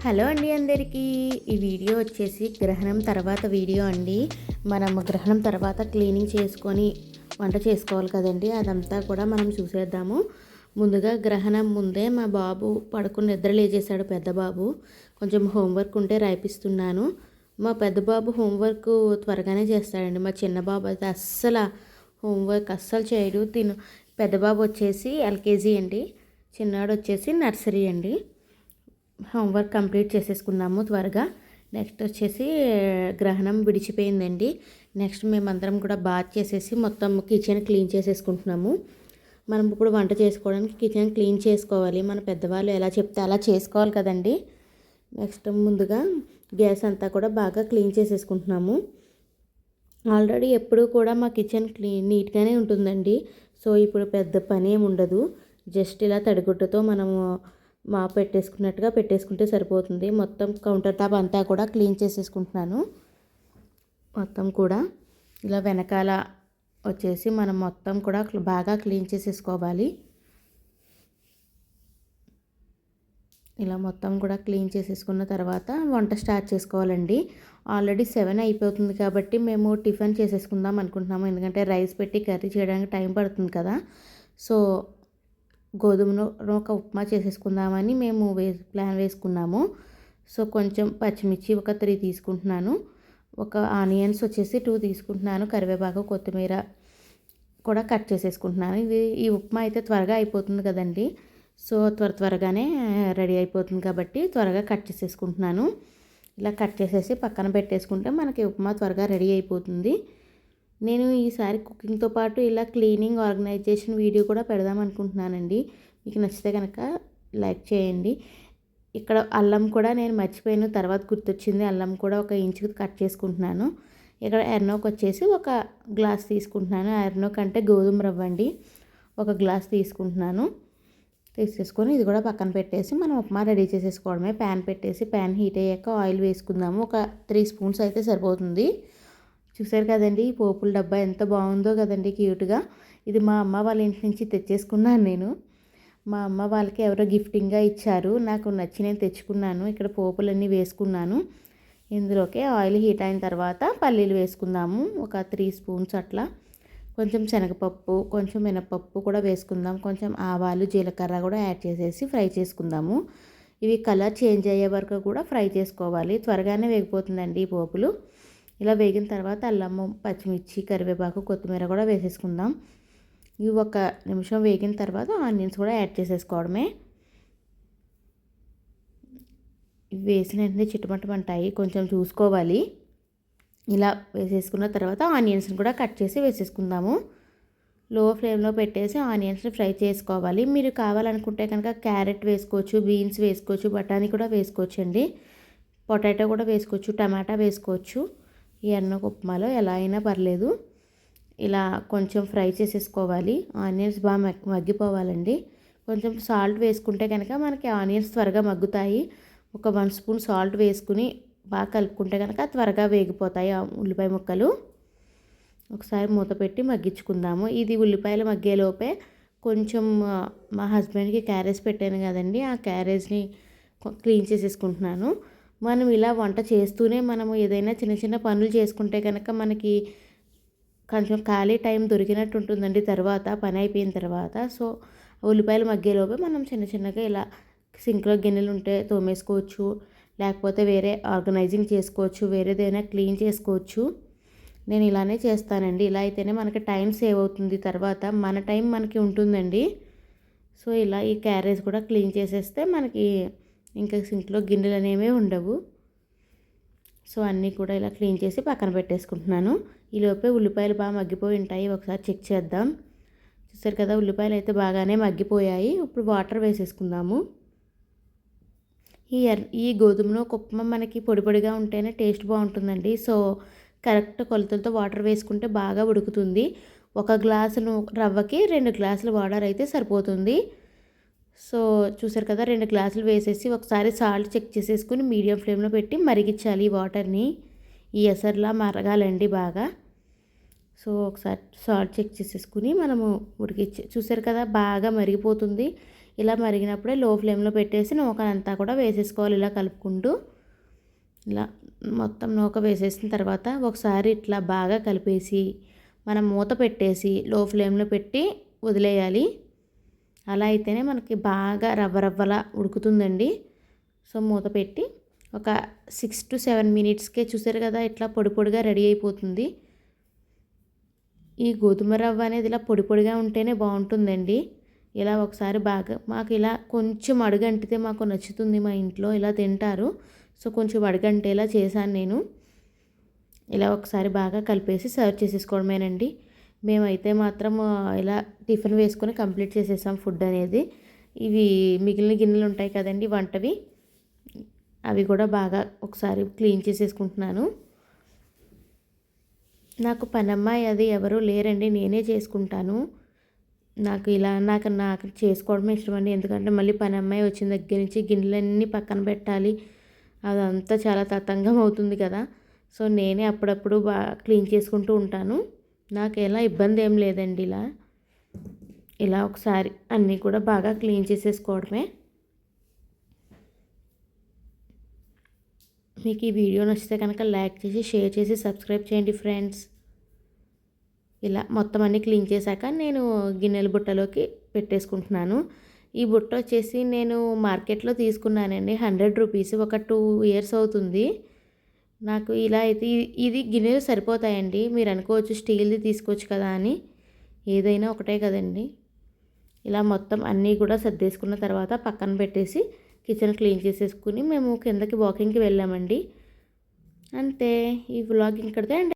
Hello అండి అందరికీ. ఈ వీడియో వచ్చేసి గ్రహణం తర్వాత వీడియో అండి. మనం గ్రహణం తర్వాత క్లీనింగ్ చేసుకొని వంట చేసుకోవాలి కదండి, అదంతా కూడా మనం చూసేద్దాము. ముందుగా గ్రహణం ముందే మా బాబు పడుకుని నిద్ర లేచేశాడు. పెద్ద బాబు కొంచెం హోంవర్క్ ఉంటే రాయిపిస్తున్నాను. మా పెద్ద బాబు హోంవర్క్ త్వరగానే చేస్తాడండి. మా చిన్న బాబు అయితే హోంవర్క్ అస్సలు చేయడు. పెద్ద బాబు వచ్చేసి ఎల్కేజీ అండి, చిన్నాడు వచ్చేసి నర్సరీ అండి. హోంవర్క్ కంప్లీట్ చేసేసుకున్నాము త్వరగా. నెక్స్ట్ వచ్చేసి గ్రహణం విడిచిపోయిందండి. నెక్స్ట్ మేమందరం కూడా బాత్ చేసేసి మొత్తం కిచెన్ క్లీన్ చేసేసుకుంటున్నాము. మనం ఇప్పుడు వంట చేసుకోవడానికి కిచెన్ క్లీన్ చేసుకోవాలి. మన పెద్దవాళ్ళు ఎలా చెప్తే అలా చేసుకోవాలి కదండి. నెక్స్ట్ ముందుగా గ్యాస్ అంతా కూడా బాగా క్లీన్ చేసేసుకుంటున్నాము. ఆల్రెడీ ఎప్పుడూ కూడా మా కిచెన్ నీట్గానే ఉంటుందండి. సో ఇప్పుడు పెద్ద పని ఏమి ఉండదు. జస్ట్ ఇలా తడిగుడ్డతో మనము పెట్టేసుకుంటే సరిపోతుంది. మొత్తం కౌంటర్ టాప్ అంతా కూడా క్లీన్ చేసేసుకుంటున్నాను. మొత్తం కూడా ఇలా వెనకాల వచ్చేసి మనం మొత్తం కూడా బాగా క్లీన్ చేసేసుకోవాలి. ఇలా మొత్తం కూడా క్లీన్ చేసేసుకున్న తర్వాత వంట స్టార్ట్ చేసుకోవాలండి. ఆల్రెడీ 7 అయిపోతుంది కాబట్టి మేము టిఫిన్ చేసేసుకుందాం అనుకుంటున్నాము. ఎందుకంటే రైస్ పెట్టి కర్రీ చేయడానికి టైం పడుతుంది కదా. సో గోధుమ ఒక ఉప్మా చేసేసుకుందామని మేము ప్లాన్ వేసుకున్నాము. సో కొంచెం పచ్చిమిర్చి ఒక 3 తీసుకుంటున్నాను. ఒక ఆనియన్స్ వచ్చేసి 2 తీసుకుంటున్నాను. కరివేపాకు, కొత్తిమీర కూడా కట్ చేసేసుకుంటున్నాను. ఈ ఉప్మా అయితే త్వరగా అయిపోతుంది కదండి. సో త్వరగానే రెడీ అయిపోతుంది కాబట్టి త్వరగా కట్ చేసేసుకుంటున్నాను. ఇలా కట్ చేసేసి పక్కన పెట్టేసుకుంటే మనకి ఉప్మా త్వరగా రెడీ అయిపోతుంది. నేను ఈసారి కుకింగ్తో పాటు ఇలా క్లీనింగ్ ఆర్గనైజేషన్ వీడియో కూడా పెడదాం అనుకుంటున్నానండి. మీకు నచ్చితే కనుక లైక్ చేయండి. ఇక్కడ అల్లం కూడా నేను మర్చిపోయాను, తర్వాత గుర్తొచ్చింది. అల్లం కూడా 1 ఇంచు కట్ చేసుకుంటున్నాను. ఇక్కడ ఎర్నోకి వచ్చేసి 1 గ్లాస్ తీసుకుంటున్నాను. ఎర్నోక్ అంటే గోధుమ రవ్వ అండి. 1 గ్లాస్ తీసుకుంటున్నాను. తీసేసుకొని ఇది కూడా పక్కన పెట్టేసి మనం ఉప్మా రెడీ చేసేసుకోవడమే. ప్యాన్ పెట్టేసి ప్యాన్ హీట్ అయ్యాక ఆయిల్ వేసుకుందాము. ఒక 3 స్పూన్స్ అయితే సరిపోతుంది. చూసారు కదండి, ఈ పోపుల డబ్బా ఎంత బాగుందో కదండి, క్యూట్గా. ఇది మా అమ్మ వాళ్ళ ఇంటి నుంచి తెచ్చేసుకున్నాను నేను. మా అమ్మ వాళ్ళకి ఎవరో గిఫ్టింగ్గా ఇచ్చారు. నాకు నచ్చి నేను తెచ్చుకున్నాను. ఇక్కడ పోపులన్నీ వేసుకున్నాను. ఇందులోకి ఆయిల్ హీట్ అయిన తర్వాత పల్లీలు వేసుకుందాము. ఒక 3 స్పూన్స్ అట్లా. కొంచెం శనగపప్పు, కొంచెం మినపప్పు కూడా వేసుకుందాం. కొంచెం ఆవాలు, జీలకర్ర కూడా యాడ్ చేసేసి ఫ్రై చేసుకుందాము. ఇవి కలర్ చేంజ్ అయ్యే వరకు కూడా ఫ్రై చేసుకోవాలి. త్వరగానే వేగిపోతుందండి ఈ పోపులు. ఇలా వేగిన తర్వాత అల్లము, పచ్చిమిర్చి, కరివేపాకు, కొత్తిమీర కూడా వేసేసుకుందాం. ఇవి 1 నిమిషం వేగిన తర్వాత ఆనియన్స్ కూడా యాడ్ చేసేసుకోవడమే. ఇవి వేసిన వెంటనే చిటపటమంటాయి, కొంచెం చూసుకోవాలి. ఇలా వేసేసుకున్న తర్వాత ఆనియన్స్ని కూడా కట్ చేసి వేసేసుకుందాము. లో ఫ్లేమ్లో పెట్టేసి ఆనియన్స్ని ఫ్రై చేసుకోవాలి. మీరు కావాలనుకుంటే కనుక క్యారెట్ వేసుకోవచ్చు, బీన్స్ వేసుకోవచ్చు, బఠానీ కూడా వేసుకోవచ్చు అండి. పొటాటో కూడా వేసుకోవచ్చు, టమాటా వేసుకోవచ్చు. ఈ అన్నం ఉప్మాలో ఎలా అయినా పర్లేదు. ఇలా కొంచెం ఫ్రై చేసేసుకోవాలి. ఆనియన్స్ బాగా మగ్గిపోవాలండి. కొంచెం సాల్ట్ వేసుకుంటే కనుక మనకి ఆనియన్స్ త్వరగా మగ్గుతాయి. ఒక 1 స్పూన్ సాల్ట్ వేసుకుని బాగా కలుపుకుంటే కనుక త్వరగా వేగిపోతాయి ఆ ఉల్లిపాయ ముక్కలు. ఒకసారి మూత పెట్టి మగ్గించుకుందాము. ఇది ఉల్లిపాయలు మగ్గేలోపే కొంచెం మా హస్బెండ్కి క్యారేజ్ పెట్టాను కదండి, ఆ క్యారేజ్ని క్లీన్ చేసేసుకుంటున్నాను. మనం ఇలా వంట చేస్తూనే మనము ఏదైనా చిన్న చిన్న పనులు చేసుకుంటే కనుక మనకి కొంచెం ఖాళీ టైం దొరికినట్టు ఉంటుందండి తర్వాత పని అయిపోయిన తర్వాత. సో ఉల్లిపాయలు మగ్గేలోపే మనం చిన్న చిన్నగా ఇలా సింక్లో గిన్నెలు ఉంటే తోమేసుకోవచ్చు, లేకపోతే వేరే ఆర్గనైజింగ్ చేసుకోవచ్చు, వేరేదైనా క్లీన్ చేసుకోవచ్చు. నేను ఇలానే చేస్తానండి. ఇలా అయితేనే మనకి టైం సేవ్ అవుతుంది, తర్వాత మన టైం మనకి ఉంటుందండి. సో ఇలా ఈ క్యారేజ్ కూడా క్లీన్ చేసేస్తే మనకి ఇంకా సింక్లో గిన్నెలు అనేవి ఉండవు. సో అన్నీ కూడా ఇలా క్లీన్ చేసి పక్కన పెట్టేసుకుంటున్నాను. ఈలోపే ఉల్లిపాయలు బాగా మగ్గిపోయి ఉంటాయి, ఒకసారి చెక్ చేద్దాం. చూసారు కదా, ఉల్లిపాయలు అయితే బాగానే మగ్గిపోయాయి. ఇప్పుడు వాటర్ వేసేసుకుందాము. ఈ గోధుమలో ఉప్మా మనకి పొడి పొడిగా ఉంటేనే టేస్ట్ బాగుంటుందండి. సో కరెక్ట్ కొలతలతో వాటర్ వేసుకుంటే బాగా ఉడుకుతుంది. 1 గ్లాసు రవ్వకి 2 గ్లాసులు వాటర్ అయితే సరిపోతుంది. సో చూసారు కదా, 2 గ్లాసులు వేసేసి ఒకసారి సాల్ట్ చెక్ చేసేసుకుని మీడియం ఫ్లేమ్లో పెట్టి మరిగించాలి ఈ వాటర్ని. ఈ ఎసర్లా మరగాలండి బాగా. సో ఒకసారి సాల్ట్ చెక్ చేసేసుకుని మనము చూసారు కదా, బాగా మరిగిపోతుంది. ఇలా మరిగినప్పుడే లో ఫ్లేమ్లో పెట్టేసి నూకనంతా కూడా వేసేసుకోవాలి. ఇలా కలుపుకుంటూ ఇలా మొత్తం నూక వేసేసిన తర్వాత ఒకసారి ఇట్లా బాగా కలిపేసి మనం మూత పెట్టేసి లో ఫ్లేమ్లో పెట్టి వదిలేయాలి. అలా అయితేనే మనకి బాగా రవ్వలా ఉడుకుతుందండి. సో మూత పెట్టి ఒక 6 to 7 మినిట్స్కే చూసారు కదా ఇట్లా పొడిగా రెడీ అయిపోతుంది. ఈ గోధుమ రవ్వ అనేది ఇలా పొడిగా ఉంటేనే బాగుంటుందండి. ఇలా ఒకసారి బాగా మాకు ఇలా కొంచెం అడుగంటితే మాకు నచ్చుతుంది, మా ఇంట్లో ఇలా తింటారు. సో కొంచెం అడుగంటేలా చేశాను నేను. ఇలా ఒకసారి బాగా కలిపేసి సర్వ్ చేసేసుకోవడమేనండి. మేమైతే మాత్రం ఇలా టిఫిన్ వేసుకొని కంప్లీట్ చేసేసాం ఫుడ్ అనేది. ఇవి మిగిలిన గిన్నెలు ఉంటాయి కదండి వంటవి, అవి కూడా బాగా ఒకసారి క్లీన్ చేసేసుకుంటున్నాను. నాకు పనమ్మాయి అది ఎవరు లేరండి, నేనే చేసుకుంటాను. నాకు చేసుకోవడమే ఇష్టమండి. ఎందుకంటే మళ్ళీ పనమ్మాయి వచ్చిన దగ్గర నుంచి గిన్నెలన్నీ పక్కన పెట్టాలి, అదంతా చాలా తతంగం అవుతుంది కదా. సో నేనే అప్పుడప్పుడు క్లీన్ చేసుకుంటూ ఉంటాను. నాకు ఎలా ఇబ్బంది ఏం లేదండి. ఇలా ఒకసారి అన్నీ కూడా బాగా క్లీన్ చేసేసుకోవడమే. మీకు ఈ వీడియో నచ్చితే కనుక లైక్ చేసి షేర్ చేసి సబ్స్క్రైబ్ చేయండి ఫ్రెండ్స్. ఇలా మొత్తం అన్నీ క్లీన్ చేశాక నేను గిన్నెల బుట్టలోకి పెట్టేసుకుంటున్నాను. ఈ బుట్ట వచ్చేసి నేను మార్కెట్లో తీసుకున్నానండి, 100 రూపీస్. ఒక 2 years అవుతుంది. నాకు ఇలా అయితే ఇది గిన్నెలు సరిపోతాయండి. మీరు అనుకోవచ్చు స్టీల్ది తీసుకోవచ్చు కదా అని, ఏదైనా ఒకటే కదండి. ఇలా మొత్తం అన్నీ కూడా సర్దేసుకున్న తర్వాత పక్కన పెట్టేసి కిచెన్ క్లీన్ చేసేసుకుని మేము కిందకి వాకింగ్కి వెళ్ళామండి. అంతే, ఈ వ్లాగ్ ఇక్కడితో